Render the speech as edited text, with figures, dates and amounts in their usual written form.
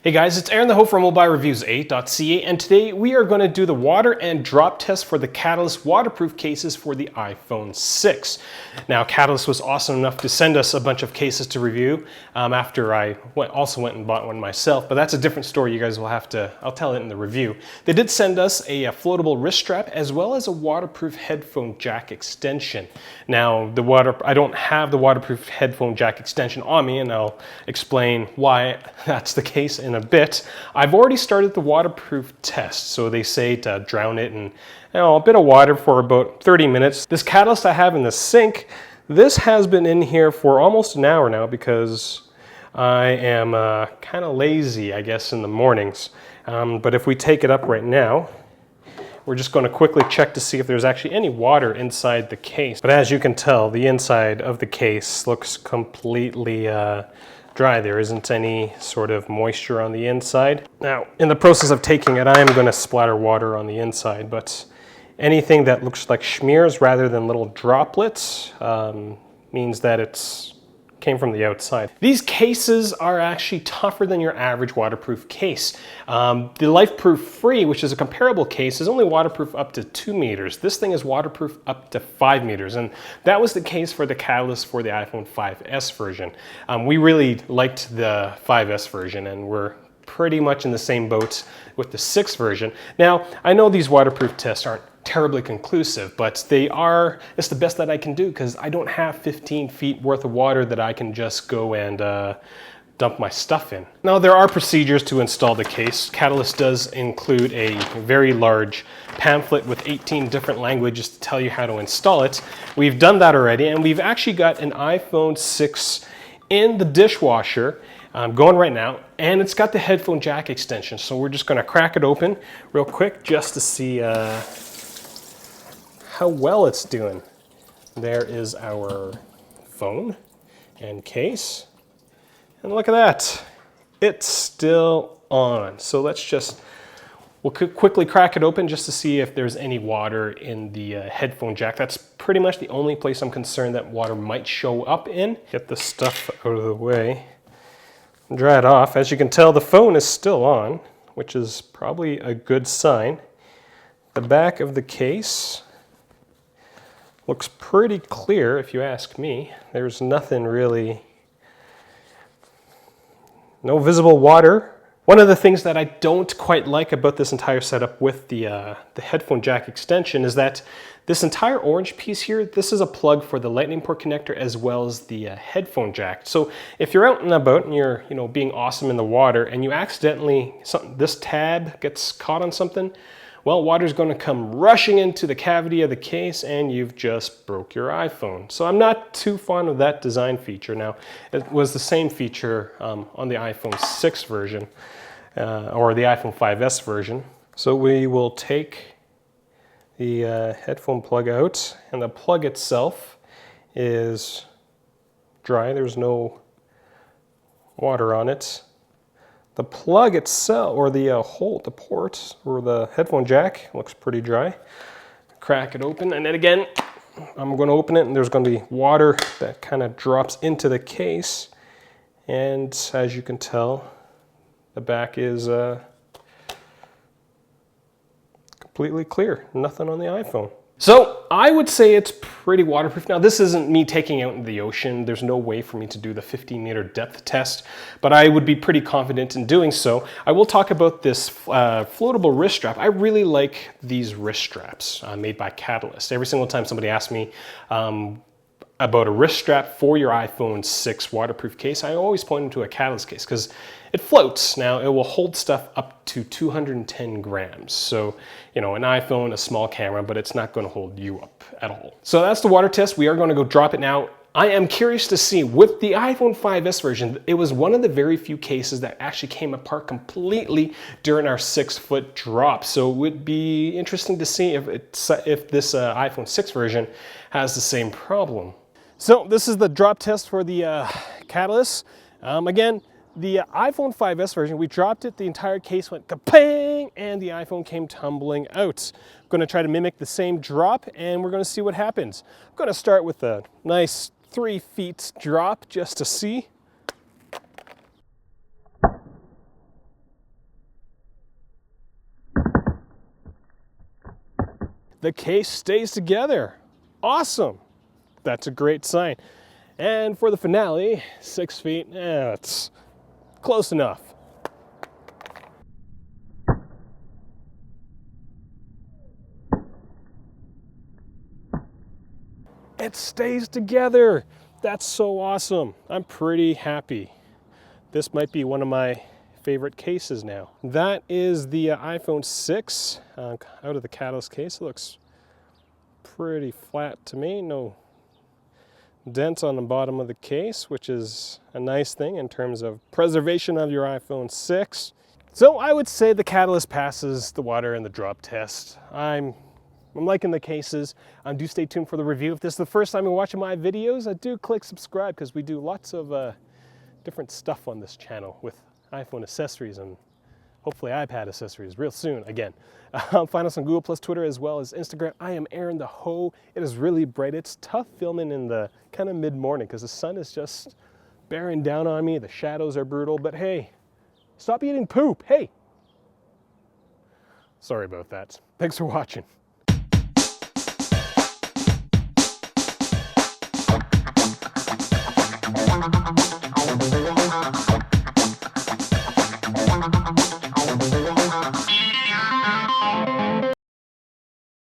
Hey guys, it's Aaron the Ho from MobileReviews8.ca, and today we are going to do the water and drop test for the Catalyst waterproof cases for the iPhone 6. Now, Catalyst was awesome enough to send us a bunch of cases to review after I also went and bought one myself, but that's a different story. You guys will have to, I'll tell it in the review. They did send us a floatable wrist strap as well as a waterproof headphone jack extension. Now, I don't have the waterproof headphone jack extension on me, and I'll explain why that's the case in a bit. I've already started the waterproof test, so they say to drown it in a bit of water for about 30 minutes. This Catalyst I have in the sink, this has been in here for almost an hour now because I am kind of lazy, I guess, in the mornings. But if we take it up right now, we're just going to quickly check to see if there's actually any water inside the case. But as you can tell, the inside of the case looks completely dry. There isn't any sort of moisture on the inside. Now, in the process of taking it, I am going to splatter water on the inside, but anything that looks like smears rather than little droplets means that it's came from the outside. These cases are actually tougher than your average waterproof case. The LifeProof Free, which is a comparable case, is only waterproof up to 2 meters. This thing is waterproof up to 5 meters, and that was the case for the Catalyst for the iPhone 5S version. We really liked the 5S version, and we're pretty much in the same boat with the 6 version. Now, I know these waterproof tests aren't terribly conclusive, but it's the best that I can do because I don't have 15 feet worth of water that I can just go and dump my stuff in. Now, there are procedures to install the case. Catalyst does include a very large pamphlet with 18 different languages to tell you how to install it. We've done that already, and we've actually got an iPhone 6 in the dishwasher going right now, and it's got the headphone jack extension. So we're just going to crack it open real quick just to see how well it's doing. There is our phone and case, and look at that, it's still on. So we'll quickly crack it open just to see if there's any water in the headphone jack. That's pretty much the only place I'm concerned that water might show up in. Get the stuff out of the way, dry it off. As you can tell, the phone is still on, which is probably a good sign. The back of the case looks pretty clear, if you ask me. There's nothing really, no visible water. One of the things that I don't quite like about this entire setup with the headphone jack extension is that this entire orange piece here, this is a plug for the lightning port connector as well as the headphone jack. So if you're out and about and you're being awesome in the water and you accidentally, this tab gets caught on something, well, water's going to come rushing into the cavity of the case and you've just broke your iPhone. So I'm not too fond of that design feature. Now, it was the same feature on the iPhone 6 version or the iPhone 5S version. So we will take the headphone plug out, and the plug itself is dry. There's no water on it. The plug itself, or the the port, or the headphone jack, looks pretty dry. Crack it open, and then again, I'm going to open it, and there's going to be water that kind of drops into the case. And as you can tell, the back is completely clear. Nothing on the iPhone. So I would say it's pretty waterproof. Now, this isn't me taking out into the ocean. There's no way for me to do the 15-meter depth test, but I would be pretty confident in doing so. I will talk about this floatable wrist strap. I really like these wrist straps made by Catalyst. Every single time somebody asks me about a wrist strap for your iPhone 6 waterproof case, I always point them to a Catalyst case because it floats. Now, it will hold stuff up to 210 grams. So, an iPhone, a small camera, but it's not going to hold you up at all. So that's the water test. We are going to go drop it now. I am curious to see, with the iPhone 5S version, it was one of the very few cases that actually came apart completely during our 6-foot drop. So it would be interesting to see if this iPhone 6 version has the same problem. So this is the drop test for the Catalyst. Again, the iPhone 5S version, we dropped it, the entire case went kapang, and the iPhone came tumbling out. I'm going to try to mimic the same drop, and we're going to see what happens. I'm going to start with a nice 3 feet drop just to see. the case stays together. Awesome. That's a great sign. And for the finale, 6 feet, it's close enough. It stays together. That's so awesome. I'm pretty happy. This might be one of my favorite cases now. That is the iPhone 6 out of the Catalyst case. It looks pretty flat to me. No dents on the bottom of the case, which is a nice thing in terms of preservation of your iPhone 6. So I would say the Catalyst passes the water and the drop test. I'm liking the cases. Do stay tuned for the review. If this is the first time you're watching my videos, do click subscribe because we do lots of different stuff on this channel with iPhone accessories and hopefully iPad accessories real soon again. Find us on Google+, Twitter, as well as Instagram. I am Aaron the Ho. It is really bright. It's tough filming in the kind of mid-morning because the sun is just bearing down on me. The shadows are brutal, but hey, stop eating poop. Hey. Sorry about that. Thanks for watching.